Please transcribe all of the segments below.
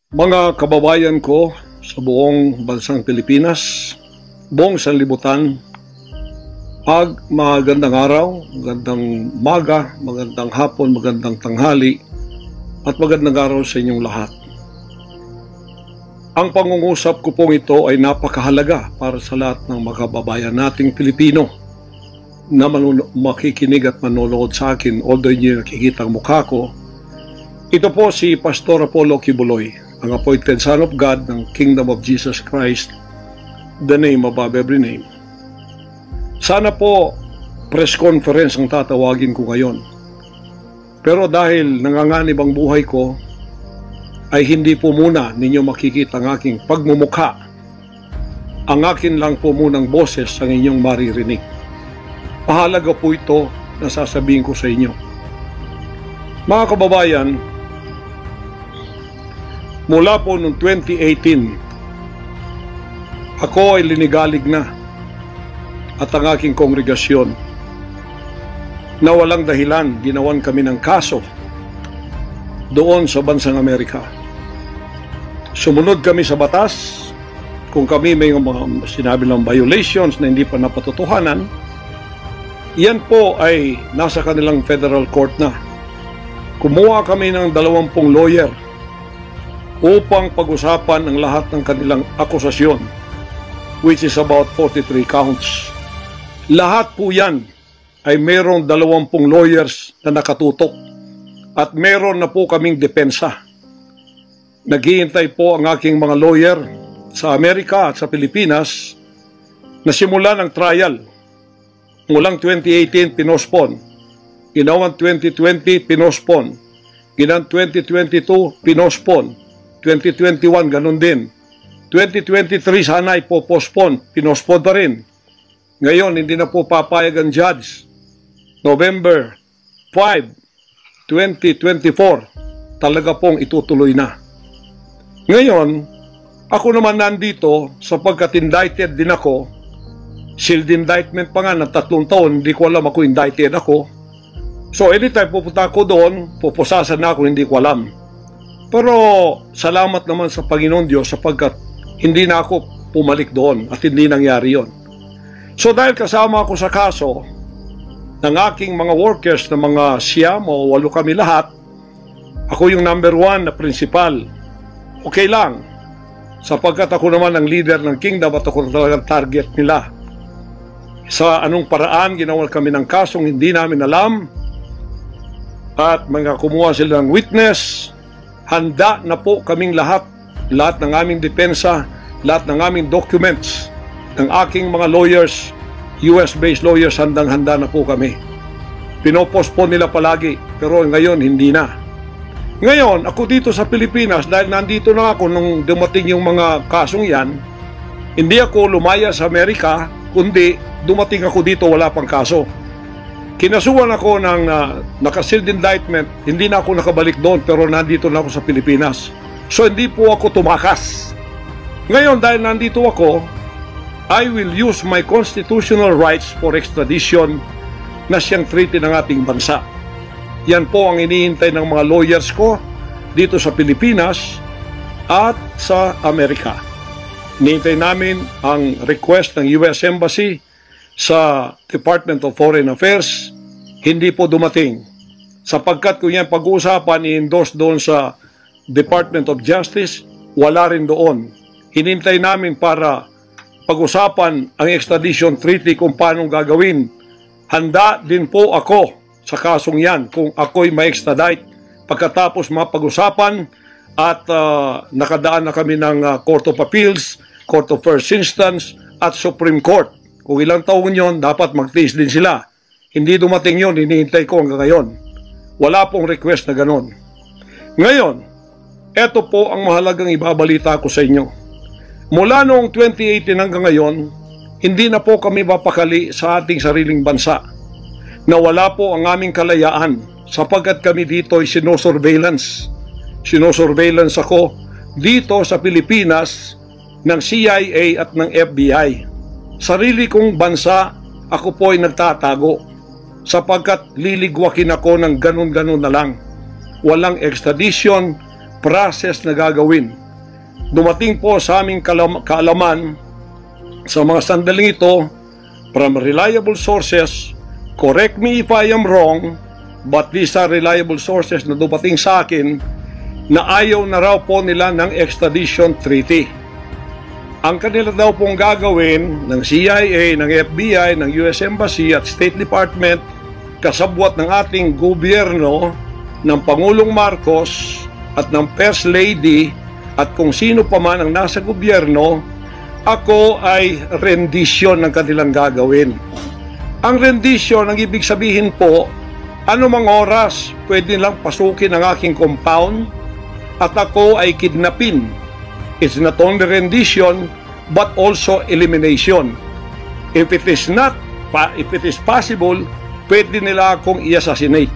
Mga kababayan ko sa buong bansang Pilipinas, buong sanlibutan, magandang araw, magandang umaga, magandang hapon, magandang tanghali, at magandang araw sa inyong lahat. Ang pangungusap ko pong ito ay napakahalaga para sa lahat ng mga kababayan nating Pilipino na makikinig at manonood sa akin, although hindi nakikita ang mukha ko. Ito po si Pastor Apollo Kibuloy, ang appointed Son of God ng Kingdom of Jesus Christ, the name above every name. Sana po press conference ang tatawagin ko ngayon. Pero dahil nanganganib ang buhay ko, ay hindi po muna ninyo makikita ang aking pagmumukha. Ang akin lang po munang boses ang inyong maririnig. Mahalaga po ito na sasabihin ko sa inyo. Mga kababayan, mula po noong 2018, ako ay linigalig na at ang aking kongregasyon na walang dahilan ginawan kami ng kaso doon sa bansang Amerika. Sumunod kami sa batas. Kung kami may mga sinabi ng violations na hindi pa napatotohanan, yan po ay nasa kanilang federal court na. Kumuha kami ng 20 lawyer upang pag-usapan ang lahat ng kanilang akusasyon, which is about 43 counts. Lahat po yan ay mayroong 20 lawyers na nakatutok at meron na po kaming depensa. Naghihintay po ang aking mga lawyer sa Amerika at sa Pilipinas na simulan ang trial. Mulang 2018, pinospon. Ginawang 2020, pinospon. Ginawang 2022, pinospon. 2021, ganun din. 2023, sana ay po-postpone. Pinospon pa rin. Ngayon, hindi na po papayag ang judge. November 5, 2024, talaga pong itutuloy na. Ngayon, ako naman nandito sapagkat indicted din ako. Sealed indictment pa nga ng 3 taon, hindi ko alam ako indicted ako. So anytime pupunta ako doon, pupusasan na ako, hindi ko alam. Pero salamat naman sa Panginoon Diyos sapagkat hindi na ako pumalik doon at hindi nangyari yon. So dahil kasama ako sa kaso ng aking mga workers na mga 9 o 8 kami lahat, ako yung number 1 na principal. Okay lang, sapagkat ako naman ang leader ng kingdom at ako talagang target nila. Sa anong paraan ginawa kami ng kasong hindi namin alam at mga kumuha sila ng witness. Handa na po kaming lahat ng aming depensa, lahat ng aming documents ng aking mga lawyers, US-based lawyers, handang-handa na po kami. Pinopospone nila palagi, pero ngayon hindi na. Ngayon, ako dito sa Pilipinas, dahil nandito na ako nung dumating yung mga kasong yan, hindi ako lumaya sa Amerika, kundi dumating ako dito, wala pang kaso. Kinasuhan ako ng naka-sealed indictment, hindi na ako nakabalik doon, pero nandito na ako sa Pilipinas. So, hindi po ako tumakas. Ngayon, dahil nandito ako, I will use my constitutional rights for extradition na siyang treaty ng ating bansa. Yan po ang inihintay ng mga lawyers ko dito sa Pilipinas at sa Amerika. Hinihintay namin ang request ng US Embassy sa Department of Foreign Affairs. Hindi po dumating. Sapagkat kung yan pag-uusapan, i-endorse doon sa Department of Justice, wala rin doon. Hinihintay namin para pag-usapan ang extradition treaty kung paano gagawin. Handa din po ako sa kasong yan kung ako'y ma-extradite pagkatapos mapag-usapan at nakadaan na kami ng Court of Appeals, Court of First Instance at Supreme Court. Kung ilang taon yon, dapat magtiis din sila. Hindi dumating yon, hinihintay ko hanggang ngayon. Wala pong request na ganon. Ngayon, eto po ang mahalagang ibabalita ko sa inyo. Mula noong 2018 hanggang ngayon, hindi na po kami mapakali sa ating sariling bansa. Nawala po ang aming kalayaan sapagkat kami dito ay sinosurveillance. Sinosurveillance ako dito sa Pilipinas ng CIA at ng FBI. Sarili kong bansa, ako po ay nagtatago sapagkat liligwakin ako ng ganun-ganun na lang. Walang extradition, process na gagawin. Dumating po sa aming kaalaman sa mga sandaling ito from reliable sources. Correct me if I am wrong, but these are reliable sources na dumating sa akin na ayaw na raw po nila ng extradition treaty. Ang kanila daw pong gagawin ng CIA, ng FBI, ng US Embassy at State Department, kasabwat ng ating gobyerno, ng Pangulong Marcos at ng First Lady at kung sino pa man ang nasa gobyerno, ako ay rendition ng kanilang gagawin. Ang rendition, ang ibig sabihin po, anumang oras pwede lang pasukin ang aking compound at ako ay kidnapin. It's not only rendition, but also elimination. If it is possible, pwede nila akong i-assassinate.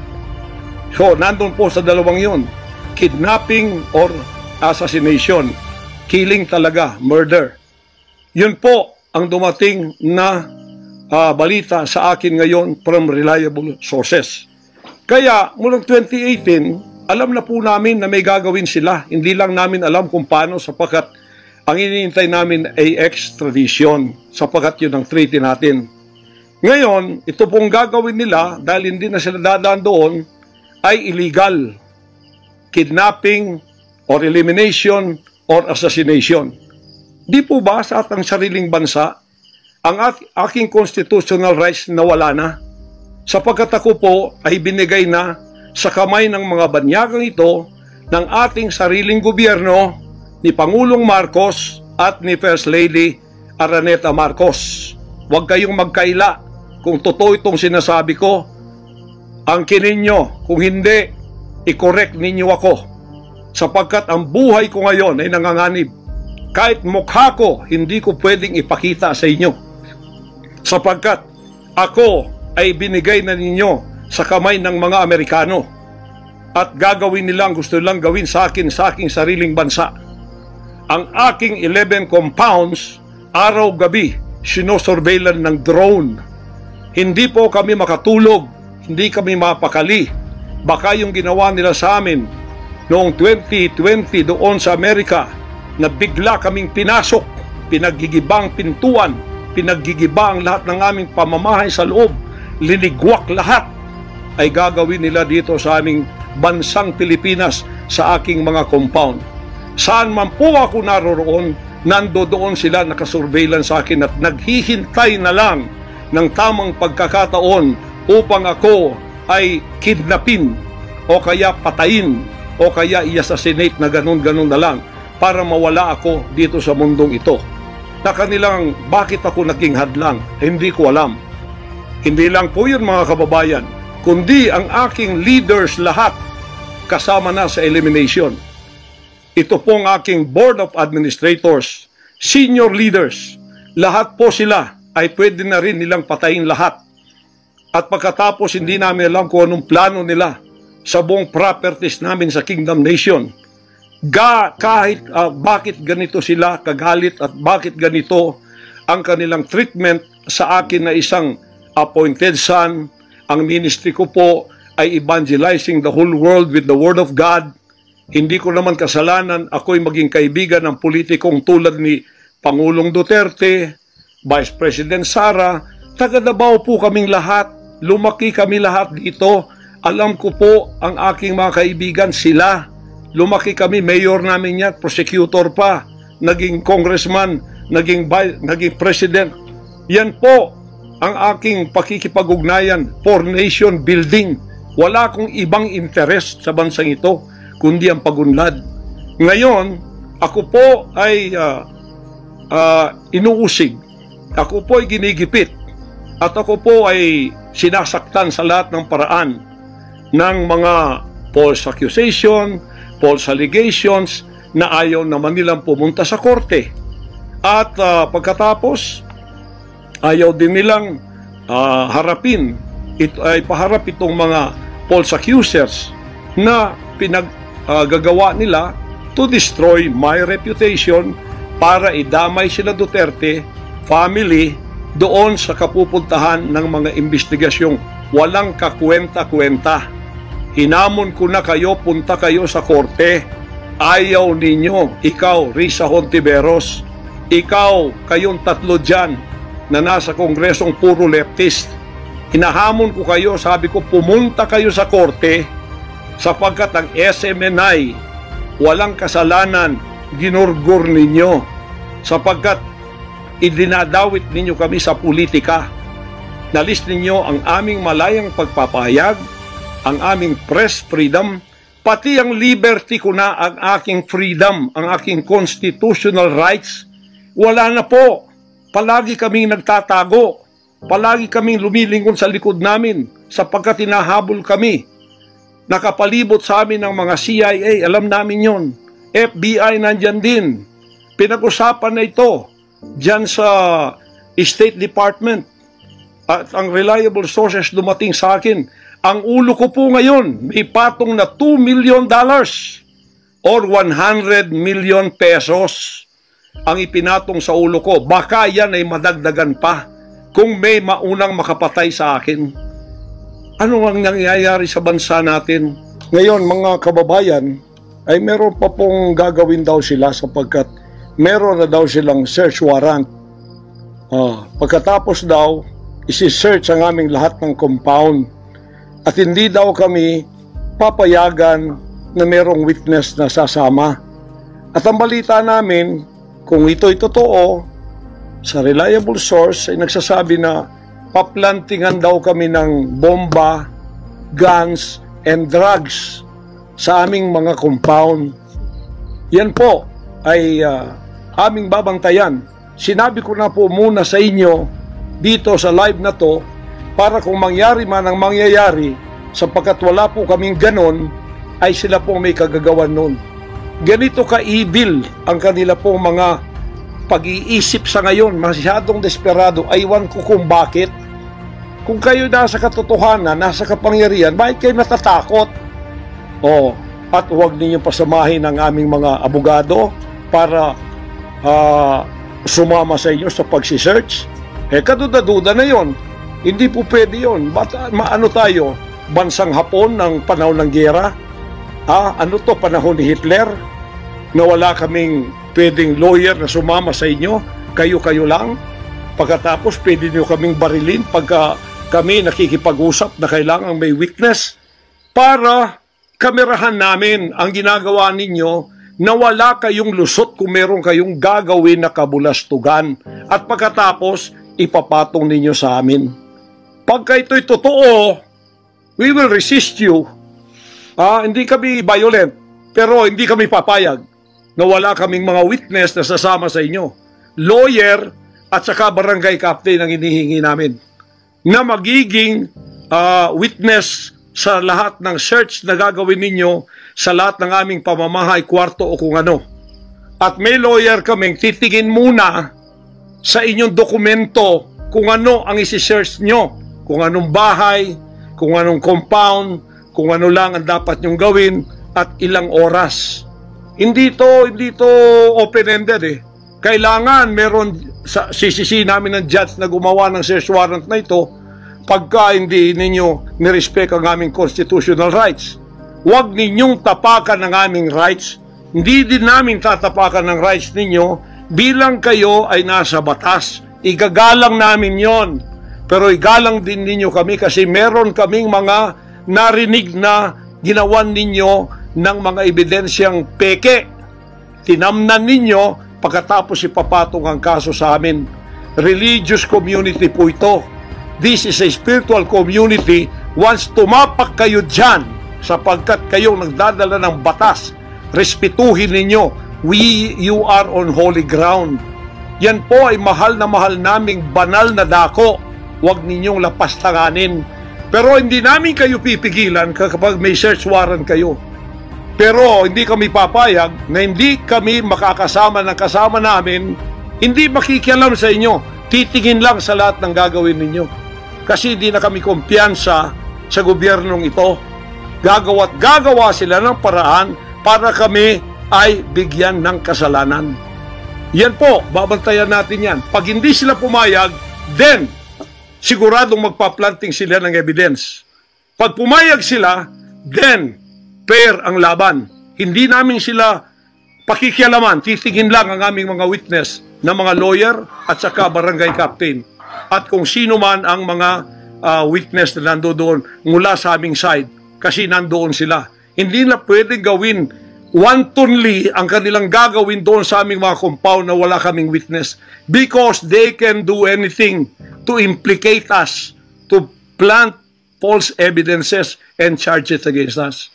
So, nandun po sa dalawang yun. Kidnapping or assassination. Killing talaga, murder. Yun po ang dumating na balita sa akin ngayon from reliable sources. Kaya, mulang 2018, alam na po namin na may gagawin sila. Hindi lang namin alam kung paano sapagkat ang iniintay namin ay extradition sapagkat yun ang treaty natin. Ngayon, ito pong gagawin nila dahil hindi na sila dadaan doon ay illegal. Kidnapping or elimination or assassination. Di po ba sa atang sariling bansa ang aking constitutional rights na wala na? Sapagkat ako po ay binigay na sa kamay ng mga banyagang ito ng ating sariling gobyerno ni Pangulong Marcos at ni First Lady Araneta Marcos. Huwag kayong magkaila kung totoo itong sinasabi ko. Angkinin nyo, kung hindi, i-correct ninyo ako. Sapagkat ang buhay ko ngayon ay nanganganib. Kahit mukha ko, hindi ko pwedeng ipakita sa inyo. Sapagkat ako ay binigay na ninyo sa kamay ng mga Amerikano at gagawin nilang gusto nilang gawin sa akin sa aking sariling bansa. Ang aking 11 compounds, araw-gabi, sinosurveillan ng drone. Hindi po kami makatulog, hindi kami mapakali. Baka yung ginawa nila sa amin noong 2020 doon sa Amerika na bigla kaming pinasok, pinaggigibang pintuan, pinaggigibang lahat ng aming pamamahay sa loob, linigwak lahat, ay gagawin nila dito sa aming bansang Pilipinas sa aking mga compound. Saan man po ako naroroon, nandoon sila nakasurveillance sa akin at naghihintay na lang ng tamang pagkakataon upang ako ay kidnapin o kaya patayin o kaya i-assassinate na ganun-ganun na lang para mawala ako dito sa mundong ito. Na kanilang bakit ako naging hadlang, hindi ko alam. Hindi lang po yun mga kababayan, kundi ang aking leaders lahat kasama na sa elimination. Ito pong aking Board of Administrators, senior leaders, lahat po sila ay pwede na rin nilang patayin lahat. At pagkatapos hindi namin alam kung anong plano nila sa buong properties namin sa Kingdom Nation. Kahit bakit ganito sila kagalit at bakit ganito ang kanilang treatment sa akin na isang appointed son. Ang ministry ko po ay evangelizing the whole world with the Word of God. Hindi ko naman kasalanan ako'y maging kaibigan ng politikong tulad ni Pangulong Duterte, Vice President Sara. Taga Davao po kaming lahat. Lumaki kami lahat dito. Alam ko po ang aking mga kaibigan sila. Lumaki kami, mayor namin yan, prosecutor pa, naging congressman, naging president. Yan po ang aking pakikipag-ugnayan for nation building. Wala akong ibang interest sa bansang ito, kundi ang pagunlad. Ngayon, ako po ay inuusig. Ako po ay ginigipit. At ako po ay sinasaktan sa lahat ng paraan ng mga false accusation, false allegations na ayaw naman nilang pumunta sa korte. At pagkatapos, ayaw din nilang harapin, paharap itong mga false accusers na pinaggagawa nila to destroy my reputation para idamay sila Duterte family doon sa kapupuntahan ng mga investigasyong walang kakwenta-kwenta. Hinamon ko na kayo, punta kayo sa korte Ayaw ninyo, ikaw, Risa Hontiveros, ikaw, kayong tatlo dyan na nasa kongresong puro leftist. Hinahamon ko kayo, sabi ko, pumunta kayo sa korte sapagkat ang SMNI walang kasalanan, ginurgur ninyo sapagkat idinadawit ninyo kami sa politika. Nalis ninyo ang aming malayang pagpapahayag, ang aming press freedom, pati ang liberty ko na, ang aking freedom, ang aking constitutional rights. Wala na po. Palagi kaming nagtatago. Palagi kaming lumilingon sa likod namin sapagkat hinahabol kami. Nakapalibot sa amin ng mga CIA, alam namin yon. FBI nandyan din. Pinag-usapan na ito dyan sa State Department. At ang reliable sources dumating sa akin. Ang ulo ko po ngayon, may patong na $2 million or 100 million pesos ang ipinatong sa ulo ko. Baka yan ay madagdagan pa kung may maunang makapatay sa akin. Ano ang nangyayari sa bansa natin? Ngayon, mga kababayan, ay meron pa pong gagawin daw sila sapagkat meron na daw silang search warrant. Pagkatapos daw, isi-search ang aming lahat ng compound at hindi daw kami papayagan na merong witness na sasama. At ang balita namin, kung ito'y totoo, sa reliable source ay nagsasabi na paplantingan daw kami ng bomba, guns, and drugs sa aming mga compound. Yan po ay aming babantayan. Sinabi ko na po muna sa inyo dito sa live na to para kung mangyari man ang mangyayari sapagkat wala po kaming ganon ay sila po may kagagawan nun. Ganito ka-evil ang kanila pong mga pag-iisip sa ngayon, masyadong desperado. Aywan ko kung bakit. Kung kayo nasa katotohanan, nasa kapangyarihan, bakit kayo natatakot? At huwag ninyo pasamahin ang aming mga abogado para sumama sa inyo sa pagsisearch. Kaduda-duda na yon. Hindi po pwede yon. Maano tayo? Bansang Hapon ng panahon ng giyera? Ano to, panahon ni Hitler? Na wala kaming pwedeng lawyer na sumama sa inyo? Kayo-kayo lang? Pagkatapos, pwede nyo kaming barilin pagka kami nakikipag-usap na kailangang may witness para kamerahan namin ang ginagawa ninyo na wala kayong lusot kung meron kayong gagawin na kabulastugan. At pagkatapos, ipapatong ninyo sa amin. Pagka ito'y totoo, we will resist you. Hindi kami violent, pero hindi kami papayag na wala kaming mga witness na sasama sa inyo. Lawyer at saka barangay captain ang inihingi namin na magiging witness sa lahat ng search na gagawin ninyo sa lahat ng aming pamamahay, kwarto o kung ano. At may lawyer kaming titingin muna sa inyong dokumento kung ano ang isi-search nyo, kung anong bahay, kung anong compound, kung ano lang ang dapat nyong gawin at ilang oras. Hindi to open-ended eh. Kailangan meron sisisi namin ng judge na gumawa ng search warrant na ito pagka hindi ninyo nirespect ang aming constitutional rights. Huwag ninyong tapakan ang aming rights. Hindi din namin tatapakan ng rights ninyo bilang kayo ay nasa batas. Igagalang namin yon. Pero igalang din ninyo kami kasi meron kaming mga narinig na ginawan ninyo ng mga ebidensyang peke. Tinamnan ninyo pagkatapos ipapatong ang kaso sa amin. Religious community po ito. This is a spiritual community. Once tumapak kayo dyan sapagkat kayong nagdadala ng batas, respetuhin ninyo. You are on holy ground. Yan po ay mahal na mahal naming banal na dako. Huwag ninyong lapastanganin. Pero hindi namin kayo pipigilan kapag may search warrant kayo. Pero hindi kami papayag na hindi kami makakasama ng kasama namin, hindi makikialam sa inyo. Titingin lang sa lahat ng gagawin ninyo. Kasi hindi na kami kumpiyansa sa gobyernong ito. Gagawa sila ng paraan para kami ay bigyan ng kasalanan. Yan po, babantayan natin yan. Pag hindi sila pumayag, then siguradong magpa-planting sila ng evidence. Pag pumayag sila, then fair ang laban. Hindi namin sila pakikialaman, titingin lang ang aming mga witness na mga lawyer at saka barangay captain. At kung sino man ang mga witness na nandoon mula sa aming side, kasi nandoon sila. Hindi na pwede gawin wantonly ang kanilang gagawin doon sa aming mga compound na wala kaming witness, because they can do anything to implicate us, to plant false evidences and charges against us.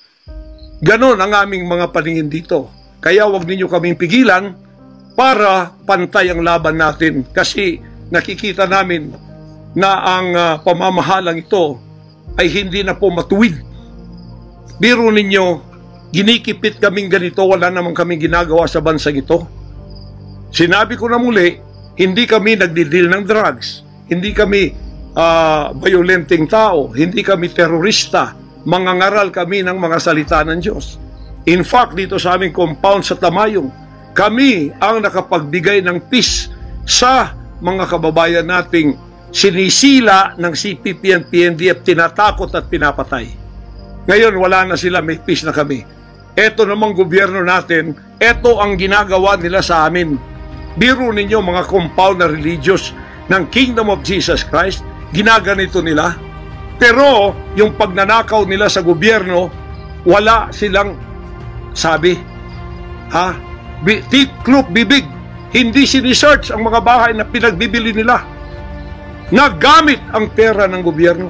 Ganon ang aming mga paningin dito. Kaya wag ninyo kaming pigilan para pantay ang laban natin, kasi nakikita namin na ang pamamahalang ito ay hindi na po matuwid. Biro ninyo, ginikipit kaming ganito, wala naman kaming ginagawa sa bansang ito. Sinabi ko na muli, hindi kami nagdi-deal ng drugs, hindi kami violenting tao, hindi kami terorista, mangangaral kami ng mga salita ng Diyos. In fact, dito sa aming compound sa Tamayong, kami ang nakapagbigay ng peace sa mga kababayan nating sinisila ng CPP and PNDF, tinatakot at pinapatay. Ngayon, wala na sila, may peace na kami. Eto namang gobyerno natin, eto ang ginagawa nila sa amin. Biro ninyo mga compound na religious ng Kingdom of Jesus Christ, ginaganito nila. Pero yung pagnanakaw nila sa gobyerno, wala silang sabi. Tiklop bibig. Hindi sinisearch ang mga bahay na pinagbibili nila. Nagamit ang pera ng gobyerno.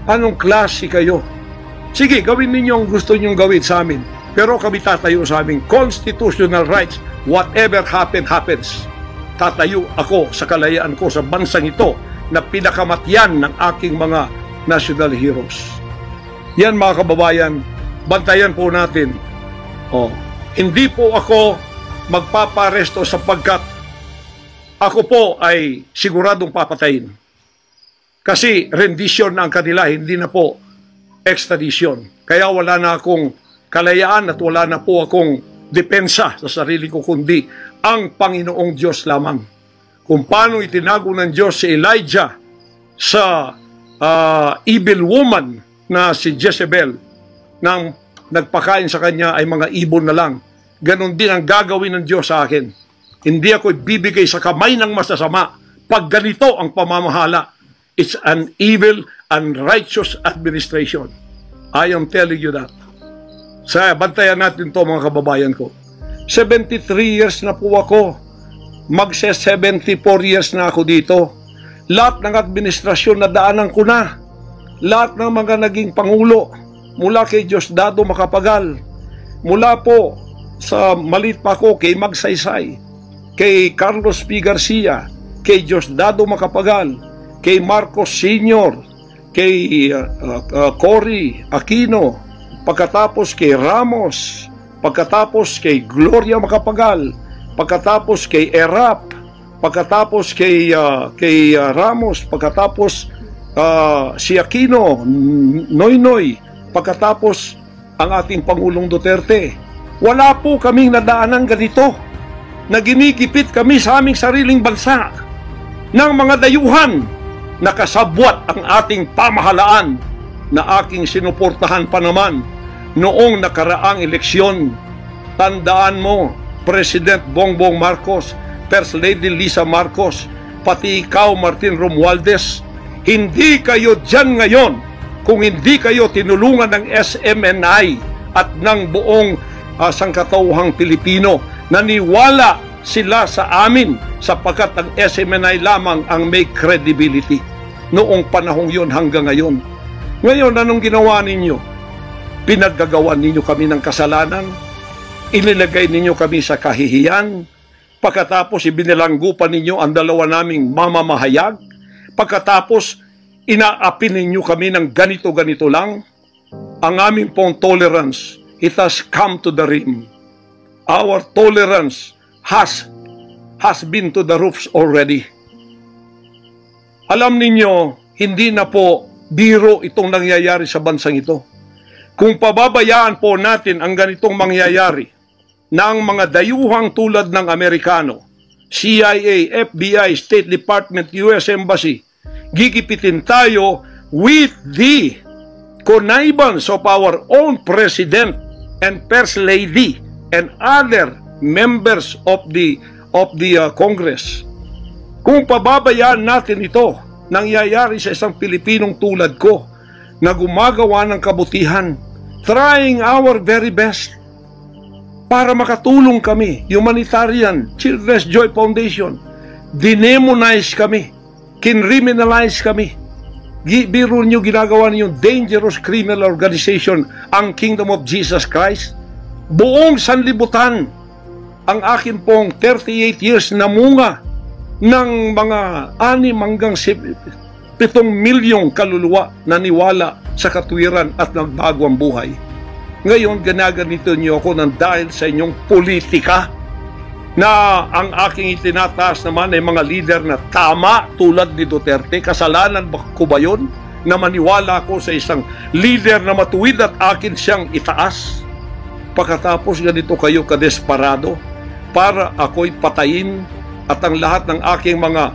Anong klase kayo? Sige, gawin ninyo ang gusto nyong gawin sa amin. Pero kami tatayo sa aming constitutional rights. Whatever happens. Tatayo ako sa kalayaan ko sa bansang ito na pinakamatyan ng aking mga national heroes. Yan mga kababayan, bantayan po natin. Hindi po ako magpaparesto sapagkat ako po ay siguradong papatayin. Kasi rendition na ang kanila, hindi na po extradition. Kaya wala na akong kalayaan at wala na po akong depensa sa sarili ko, kundi ang Panginoong Diyos lamang. Kung paano itinago ng Diyos si Elijah sa evil woman na si Jezebel, nang nagpakain sa kanya ay mga ibon na lang. Ganon din ang gagawin ng Diyos sa akin. Hindi ako ibibigay sa kamay ng masasama pag ganito ang pamamahala. It's an evil and righteous administration. I am telling you that. Sa bantayan natin to mga kababayan ko. 73 years na po ako. Magse-74 years na ako dito. Lahat ng administrasyon na daanan ko na. Lahat ng mga naging pangulo, mula kay Diosdado Macapagal, mula po sa malit pa ko kay Magsaysay, kay Carlos P. Garcia, kay Diosdado Macapagal, kay Marcos Sr., kay Cory Aquino, pagkatapos kay Ramos, pagkatapos kay Gloria Macapagal, pagkatapos kay Erap, pagkatapos kay Ramos, pagkatapos si Aquino, Noynoy, pagkatapos ang ating Pangulong Duterte. Wala po kaming nadaanan ganito na ginikipit kami sa aming sariling bansa ng mga dayuhan na kasabwat ang ating pamahalaan na aking sinuportahan pa naman noong nakaraang eleksyon. Tandaan mo, President Bongbong Marcos, First Lady Lisa Marcos, pati ikaw Martin Romualdez, hindi kayo dyan ngayon kung hindi kayo tinulungan ng SMNI at ng buong sangkatauhang Pilipino. Naniwala sila sa amin sapagkat ang SMNI lamang ang may credibility noong panahong yon hanggang ngayon. Ngayon, anong ginawa ninyo? Pinaggagawan ninyo kami ng kasalanan, inilagay ninyo kami sa kahihiyan, pagkatapos ibinilanggo pa ninyo ang dalawa naming mamamahayag, pagkatapos inaapi ninyo kami ng ganito-ganito lang. Ang aming pong tolerance, it has come to the rim. Our tolerance has been to the roofs already. Alam ninyo, hindi na po biro itong nangyayari sa bansang ito. Kung pababayaan po natin ang ganitong mangyayari ng mga dayuhang tulad ng Amerikano, CIA, FBI, State Department, US Embassy, gigipitin tayo with the connivance of our own President and First Lady and other members of the Congress. Kung pababayaan natin ito, nangyayari sa isang Pilipinong tulad ko na gumagawa ng kabutihan, trying our very best para makatulong kami, humanitarian, Children's Joy Foundation, dinemonize kami, kinriminalize kami. Biro nyo, ginagawa niyo dangerous criminal organization ang Kingdom of Jesus Christ. Buong sanlibutan, ang akin pong 38 years na munga ng mga 6 hanggang 7 milyong kaluluwa na niwala sa katuwiran at nagbago ang buhay. Ngayon, ginaganito niyo ako ng dahil sa inyong politika na ang aking itinataas naman ay mga lider na tama tulad ni Duterte. Kasalanan ko ba yun na maniwala ako sa isang lider na matuwid at akin siyang itaas? Pagkatapos ganito kayo kadesperado para ako'y patayin at ang lahat ng aking mga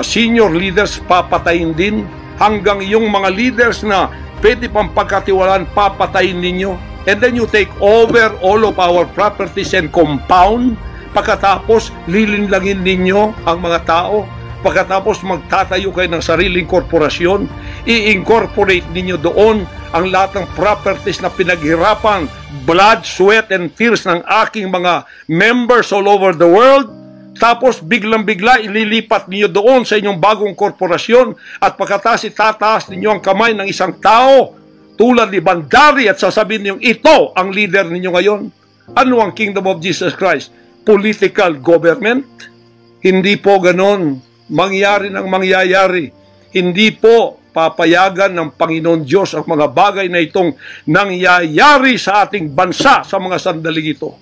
senior leaders papatayin din, hanggang yung mga leaders na pwede pang pagkatiwalaan papatayin ninyo, and then you take over all of our properties and compound. Pagkatapos, lilinlangin ninyo ang mga tao. Pagkatapos, magtatayo kayo ng sariling korporasyon. I-incorporate ninyo doon ang lahat ng properties na pinaghirapan, blood, sweat, and tears ng aking mga members all over the world. Tapos, biglang-bigla, ililipat ninyo doon sa inyong bagong korporasyon. At pagkatapos, itataas ninyo ang kamay ng isang tao tulad ni Bandari at sasabihin niyo, ito ang leader ninyo ngayon. Ano ang Kingdom of Jesus Christ? Political government? Hindi po ganon. Mangyari ng mangyayari. Hindi po papayagan ng Panginoon Diyos ang mga bagay na itong nangyayari sa ating bansa sa mga sandaling ito.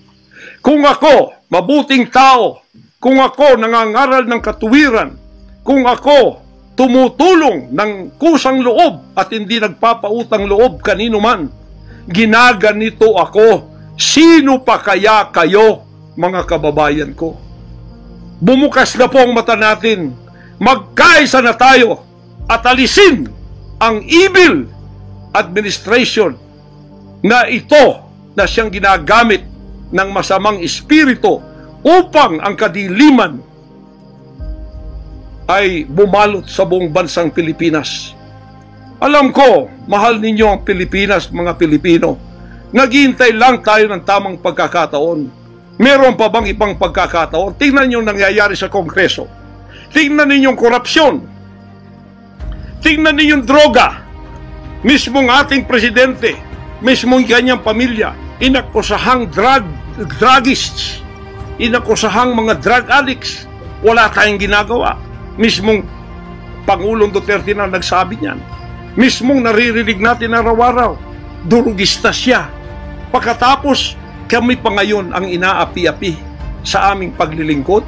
Kung ako, mabuting tao, kung ako nangangaral ng katuwiran, kung ako tumutulong ng kusang loob at hindi nagpapautang loob kanino man, ginaganito ako, sino pa kaya kayo, mga kababayan ko? Bumukas na po ang mata natin. Magkaisa na tayo at alisin ang evil administration na ito na siyang ginagamit ng masamang espiritu upang ang kadiliman ay bumalot sa buong bansang Pilipinas. Alam ko, mahal ninyo ang Pilipinas, mga Pilipino. Naghihintay lang tayo ng tamang pagkakataon. Meron pa bang ibang pagkakataon? Tingnan niyo nangyayari sa Kongreso. Tingnan ninyong korupsyon. Tingnan ninyong droga. Mismong ating presidente, mismong kanyang pamilya, inakusahang druggists, inakusahang mga drug addicts. Wala tayong ginagawa. Mismong Pangulong Duterte na nagsabi niyan. Mismong naririnig natin araw-araw, durugista siya. Pagkatapos, kami pa ngayon ang inaapi-api sa aming paglilingkod.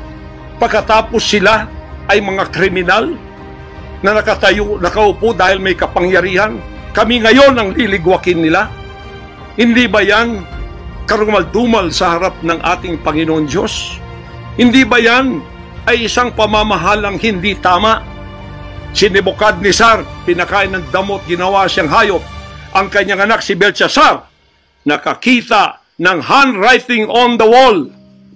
Pagkatapos sila ay mga kriminal na nakaupo dahil may kapangyarihan. Kami ngayon ang liligwakin nila. Hindi ba yan karumal-dumal sa harap ng ating Panginoon Diyos? Hindi ba yan ay isang pamamahalang hindi tama? Si Nebukadnezar, pinakain ng damot, ginawa siyang hayop. Ang kanyang anak si Belshazzar, nakakita ng handwriting on the wall.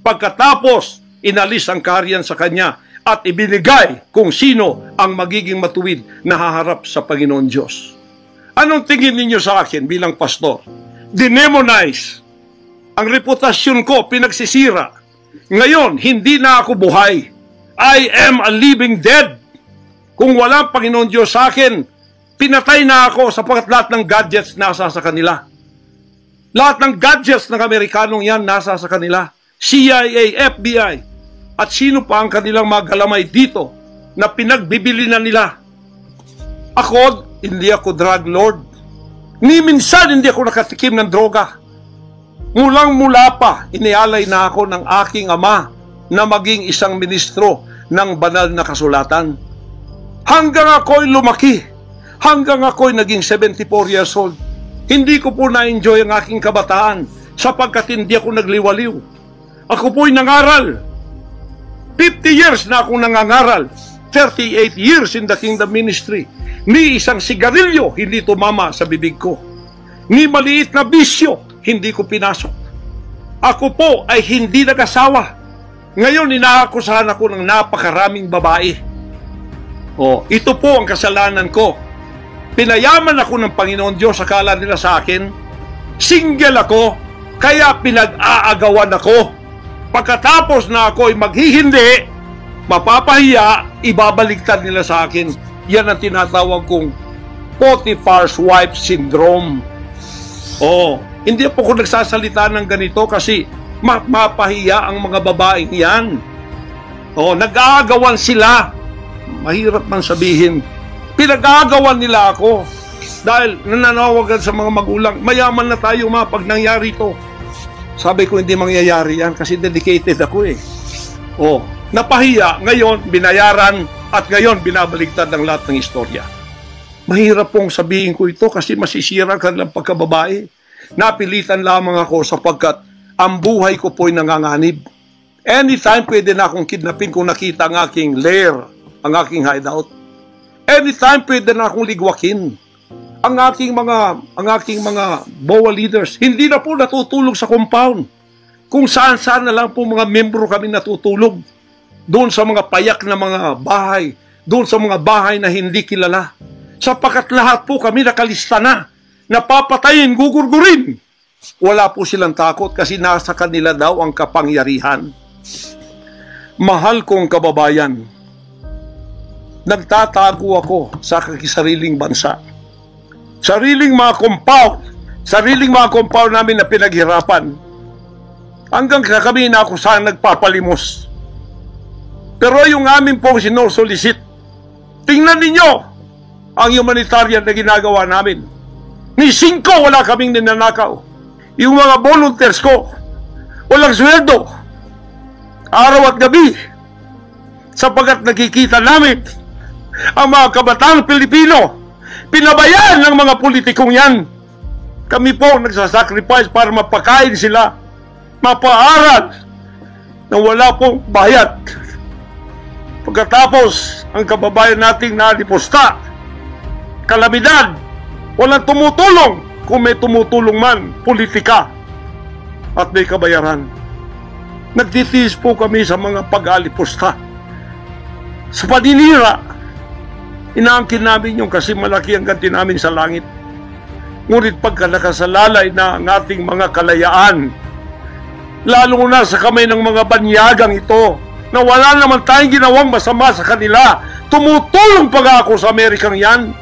Pagkatapos, inalis ang kaharian sa kanya at ibinigay kung sino ang magiging matuwid na haharap sa Panginoon Diyos. Anong tingin ninyo sa akin bilang pastor? Dinemonize. Ang reputasyon ko pinagsisira. Ngayon, hindi na ako buhay. I am a living dead. Kung walang Panginoon Diyos sa akin, pinatay na ako sapagkat lahat ng gadgets nasa sa kanila. Lahat ng gadgets ng Amerikanong yan nasa sa kanila. CIA, FBI, at sino pa ang kanilang mga galamay dito na pinagbibili na nila. Ako, hindi ako drug lord. Ni minsan hindi ako nakatikim ng droga. Mulang-mula pa, inialay na ako ng aking ama na maging isang ministro ng banal na kasulatan. Hanggang ako'y lumaki, hanggang ako'y naging 74 years old, hindi ko po na-enjoy ang aking kabataan sapagkat hindi ako nagliwaliw. Ako po'y nangaral. 50 years na akong nangangaral. 38 years in the kingdom ministry. Ni isang sigarilyo hindi tumama sa bibig ko. Ni maliit na bisyo hindi ko pinasok. Ako po ay hindi nag-asawa. Ngayon, inaakusahan ako ng napakaraming babae. Ito po ang kasalanan ko. Pinayaman ako ng Panginoon Diyos, akala nila sa akin. Single ako, kaya pinag-aagawan ako. Pagkatapos na ako ay maghihindi, mapapahiya, ibabaliktad nila sa akin. Yan ang tinatawag kong Potiphar's wife syndrome. Hindi po ako nagsasalita ng ganito kasi mapahiya ang mga babaeng yan. Nag-aagawan sila. Mahirap man sabihin. Pinag-aagawan nila ako dahil nananawagan sa mga magulang, mayaman na tayo pag nangyari to. Sabi ko, hindi mangyayari yan kasi dedicated ako eh. Napahiya, ngayon binayaran at ngayon binabaligtad ang lahat ng istorya. Mahirap pong sabihin ko ito kasi masisira ka ng pagkababae. Napilitan lamang ako sapagkat ang buhay ko po'y nanganganib. Anytime pwede na akong kidnapin kung nakita ang aking lair, ang aking hideout. Anytime pwede na akong ligwakin. Ang aking mga BOA leaders, hindi na po natutulog sa compound. Kung saan-saan na lang po mga membro kami natutulog. Doon sa mga payak na mga bahay, doon sa mga bahay na hindi kilala. Sapagkat lahat po kami nakalista na. Napapatayin, gugurgurin. Wala po silang takot kasi nasa kanila daw ang kapangyarihan. Mahal kong kababayan, nagtatago ako sa kakisariling bansa. Sariling mga compound namin na pinaghirapan. Hanggang kami na ako saan nagpapalimos. Pero yung amin pong sinusulisit, tingnan ninyo ang humanitarian na ginagawa namin. Ni 5 wala kaming ninanakaw. Yung mga volunteers ko, walang sweldo. Araw at gabi. Sapagat nakikita namin ang mga kabataang Pilipino, pinabayaan ng mga politikong yan. Kami po nagsasacrifice para mapakain sila, mapaaral na wala pong bayad. Pagkatapos, ang kababayan nating nalipusta, kalamidad, walang tumutulong. Kung may tumutulong man, politika at may kabayaran. Nagtitiis po kami sa mga pag-alipusta. Sa paninira, inaangkin namin yung kasi malaki ang ganti namin sa langit. Ngunit pagka nakasalalay na ang ating mga kalayaan, lalo na sa kamay ng mga banyagang ito, na wala naman tayong ginawang masama sa kanila, tumutulong pa ako sa Amerikang yan.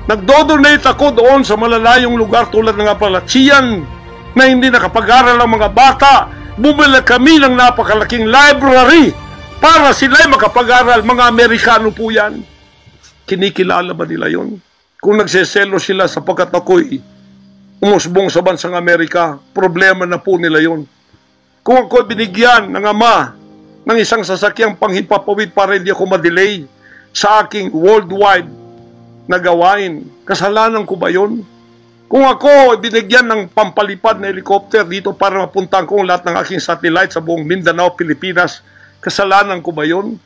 Nagdo-donate ako doon sa malalayong lugar tulad ng Apalachian na hindi nakapag-aral ang mga bata. Bumili kami ng napakalaking library para sila'y makapag-aral. Mga Amerikano po yan. Kinikilala ba nila yon? Kung nagseselo sila sapagkat ako'y umusbong sa bansang Amerika, problema na po nila yon. Kung ako'y binigyan ng ama ng isang sasakyang panghimpapawid para hindi ako madelay sa aking worldwide na gawain, kasalanan ko ba yun? Kung ako binigyan ng pampalipad na helicopter dito para mapuntahan ko lahat ng aking satellite sa buong Mindanao, Pilipinas, kasalanan ko ba yun?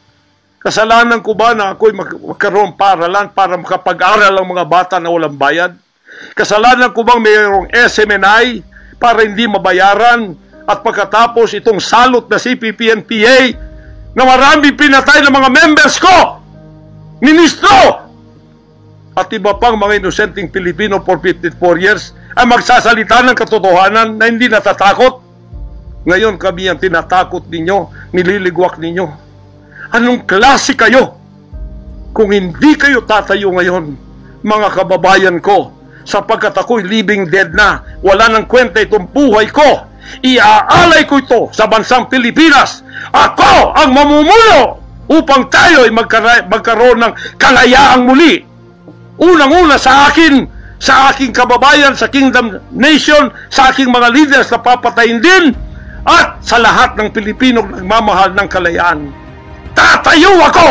Kasalanan ko ba na ako'y magkaroon paralan para makapag-aral ang mga bata na walang bayad? Kasalanan ko bang mayroong SMNI para hindi mabayaran? At pagkatapos itong salot na CPP-NPA na marami pinatay ng mga members ko, ministro, at iba pang mga inosenteng Pilipino for 54 years ay magsasalita ng katotohanan na hindi natatakot. Ngayon kami ang tinatakot ninyo, nililigwak ninyo. Anong klase kayo? Kung hindi kayo tatayo ngayon, mga kababayan ko, sapagkat ako'y living dead na, wala nang kwenta itong buhay ko, iaalay ko ito sa bansang Pilipinas. Ako ang mamumuno upang tayo ay magkaroon ng kalayaang muli. Unang-una sa akin, sa aking kababayan, sa Kingdom Nation, sa aking mga leaders na papatayin din, at sa lahat ng Pilipino nagmamahal ng kalayaan. Tatayo ako!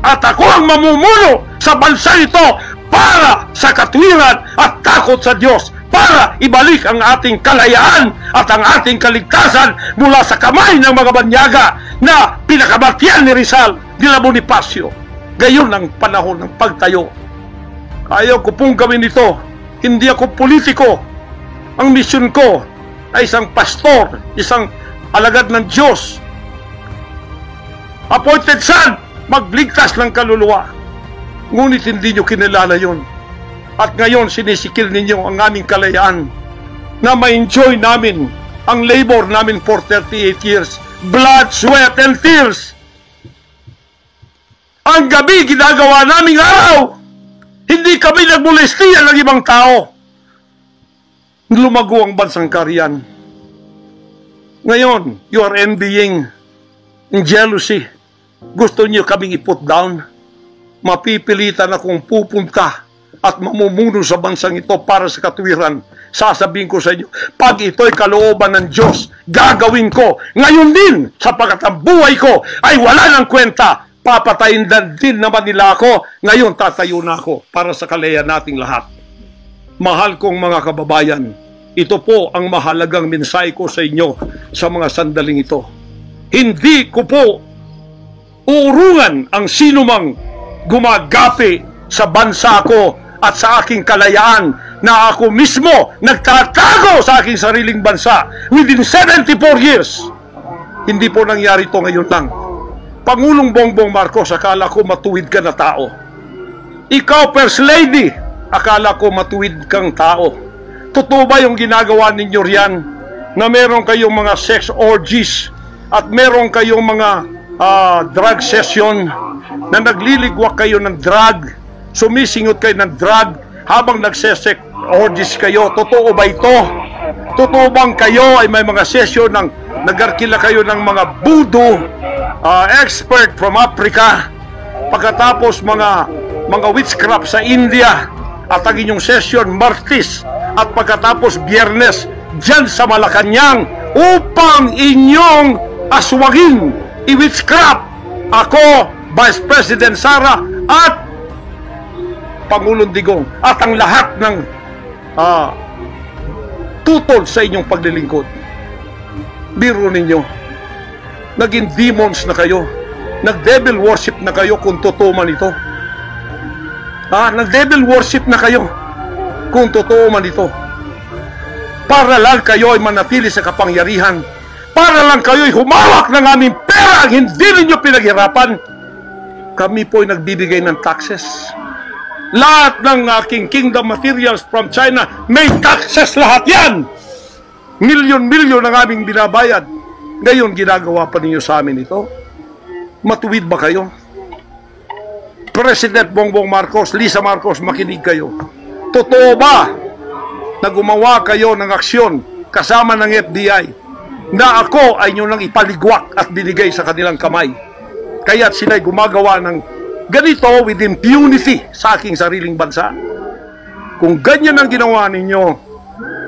At ako ang mamumuno sa bansa ito para sa katwiran at takot sa Diyos, para ibalik ang ating kalayaan at ang ating kaligtasan mula sa kamay ng mga banyaga na pinakabartiyan ni Rizal de la Bonifacio. Gayon ang panahon ng pagtayo. Ayaw ko pong gawin ito. Hindi ako politiko. Ang misyon ko ay isang pastor, isang alagad ng Diyos. Appointed son, magligtas ng kaluluwa. Ngunit hindi nyo kinilala yun. At ngayon, sinisikil ninyo ang aming kalayaan na ma-enjoy namin ang labor namin for 38 years. Blood, sweat, and tears. Ang gabi, ginagawa naming araw. Hindi kami nagmolestiya ng ibang tao. Lumago ang bansang Kariyan. Ngayon, you are envying in jealousy. Gusto niyo kaming i-put down. Mapipilitan akong pupunta at mamumuno sa bansang ito para sa katwiran. Sasabihin ko sa inyo, pag ito'y kalooban ng Diyos, gagawin ko. Ngayon din, sapagkat ang buhay ko ay wala ng kwenta. Papatayin din naman nila ako. Ngayon, tatayo na ako para sa kalayan nating lahat. Mahal kong mga kababayan, ito po ang mahalagang mensahe ko sa inyo sa mga sandaling ito. Hindi ko po uurungan ang sinumang gumagapi sa bansa ko at sa aking kalayaan na ako mismo nagtatago sa aking sariling bansa within 74 years. Hindi po nangyari ito ngayon lang. Pangulong Bongbong Marcos, akala ko matuwid ka na tao. Ikaw, First Lady, akala ko matuwid kang tao. Totoo ba yung ginagawa ninyo riyan na meron kayong mga sex orgies at meron kayong mga drug session na nagliligwak kayo ng drug, sumisingot kayo ng drug habang nagsesex orgies kayo? Totoo ba ito? Totoo bang kayo ay may mga session ng nagarkila kayo ng mga voodoo expert from Africa, pagkatapos mga witchcraft sa India, at ang inyong session Martes at pagkatapos Biyernes dyan sa Malacanang upang inyong aswagin i-witchcraft ako, Vice President Sara at Pangulong Digong at ang lahat ng tutol sa inyong paglilingkod. Biro ninyo, naging demons na kayo, nag-devil worship na kayo kung totoo man ito. Nag-devil worship na kayo kung totoo man ito. Para lang kayo ay manatili sa kapangyarihan, para lang kayo ay humawak ng aming pera, hindi ninyo pinaghirapan. Kami po ay nagbibigay ng taxes. Lahat ng aking kingdom materials from China, may taxes lahat yan. Milyon-milyon ang aming binabayad. Ngayon, ginagawa pa ninyo sa amin ito? Matuwid ba kayo? President Bongbong Marcos, Lisa Marcos, makinig kayo. Totoo ba na gumawa kayo ng aksyon kasama ng FBI na ako ay nyo nang ipaligwak at binigay sa kanilang kamay? Kaya't sila'y gumagawa ng ganito with impunity sa aking sariling bansa. Kung ganyan ang ginawa ninyo,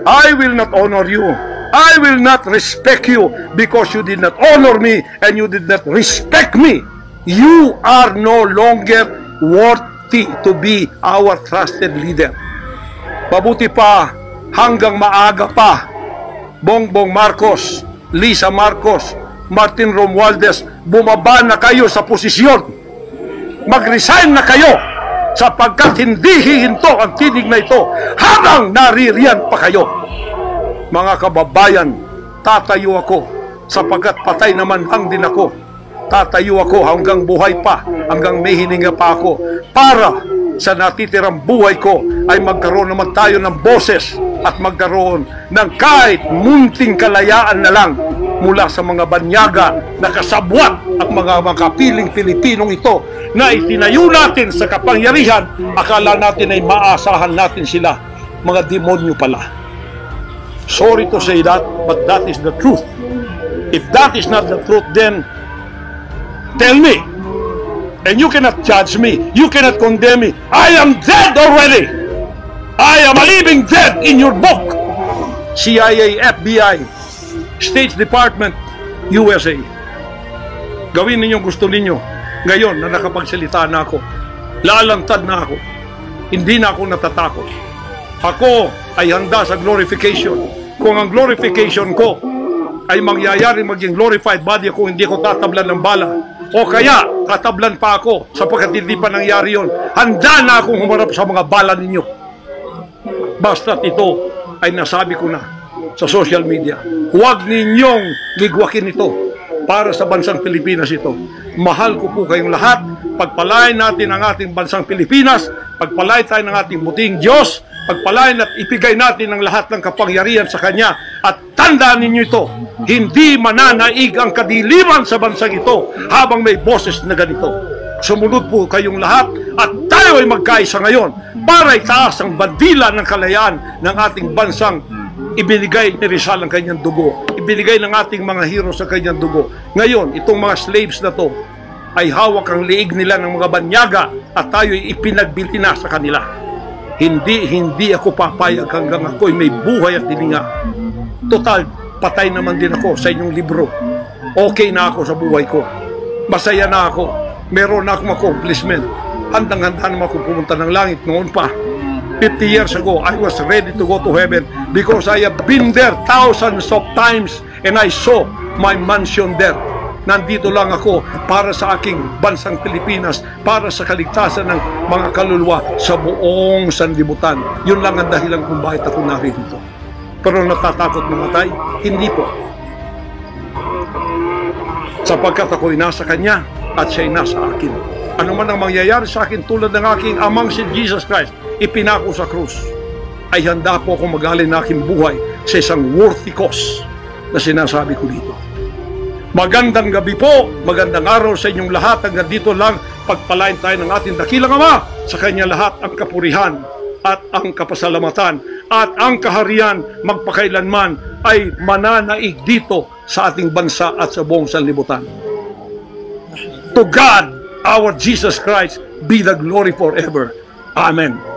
I will not honor you. I will not respect you because you did not honor me and you did not respect me. You are no longer worthy to be our trusted leader. Mabuti pa, hanggang maaga pa, Bongbong Marcos, Lisa Marcos, Martin Romualdez, bumaba na kayo sa posisyon. Mag-resign na kayo sapagkat hindi hihinto ang tinig na ito habang naririyan pa kayo. Mga kababayan, tatayo ako sapagkat patay naman lang din ako. Tatayo ako hanggang buhay pa, hanggang may hininga pa ako, para sa natitirang buhay ko ay magkaroon naman tayo ng boses at magkaroon ng kahit munting kalayaan na lang mula sa mga banyaga na kasabwat at mga makapiling Pilipinong ito na itinayo natin sa kapangyarihan. Akala natin ay maasahan natin sila. Mga demonyo pala. Sorry to say that, but that is the truth. If that is not the truth, then tell me. And you cannot judge me. You cannot condemn me. I am dead already. I am a living dead in your book. CIA, FBI, State Department, USA. Gawin ninyong gusto ninyo. Ngayon na nakapagsalita na ako, lalantad na ako. Hindi na ako natatakot. Ako ay handa sa glorification. Kung ang glorification ko ay mangyayari maging glorified body ako, hindi ko tatablan ng bala. O kaya, katablan pa ako sapagkat hindi pa nangyari yun. Handa na akong humarap sa mga bala ninyo. Basta't ito ay nasabi ko na. sa social media. Huwag ninyong ligwakin ito. Para sa bansang Pilipinas ito. Mahal ko po kayong lahat. Pagpalain natin ang ating bansang Pilipinas. Pagpalain tayo ng ating buting Diyos. Pagpalain at ipigay natin ang lahat ng kapangyarihan sa Kanya. At tandaan ninyo ito, hindi mananaig ang kadiliman sa bansang ito habang may boses na ganito. Sumunod po kayong lahat at tayo ay magkaisa ngayon para itaas ang bandila ng kalayaan ng ating bansang ibinigay ni Rizal ang kanyang dugo. Ibinigay ng ating mga heroes ang kanyang dugo. Ngayon, itong mga slaves na to ay hawak ang liig nila ng mga banyaga at tayo ay ipinagbili na sa kanila. Hindi ako papayag hanggang ako'y may buhay at hininga. Total, patay naman din ako sa inyong libro. Okay na ako sa buhay ko. Masaya na ako. Meron na akong accomplishment. Handang-handa naman ako pumunta ng langit noon pa. 50 years ago, I was ready to go to heaven because I have been there thousands of times and I saw my mansion there. Nandito lang ako para sa aking bansang Pilipinas, para sa kaligtasan ng mga kaluluwa sa buong sanlibutan. Yun lang ang dahilan kung bakit ako narito. Pero natatakot mamatay? Hindi po. Sapagkat ako'y nasa Kanya at siya'y nasa akin. Ano man ang mangyayari sa akin tulad ng aking amang si Jesus Christ, ipinako sa krus, ay handa po akong mag-alin ng aking buhay sa isang worthy cause na sinasabi ko dito. Magandang gabi po, magandang araw sa inyong lahat. Hanggang dito lang, pagpalain tayo ng ating dakilang Ama. Sa Kanya lahat ang kapurihan at ang kapasalamatan at ang kaharian magpakailanman ay mananaig dito sa ating bansa at sa buong sanlibutan. To God, our Jesus Christ, be the glory forever. Amen.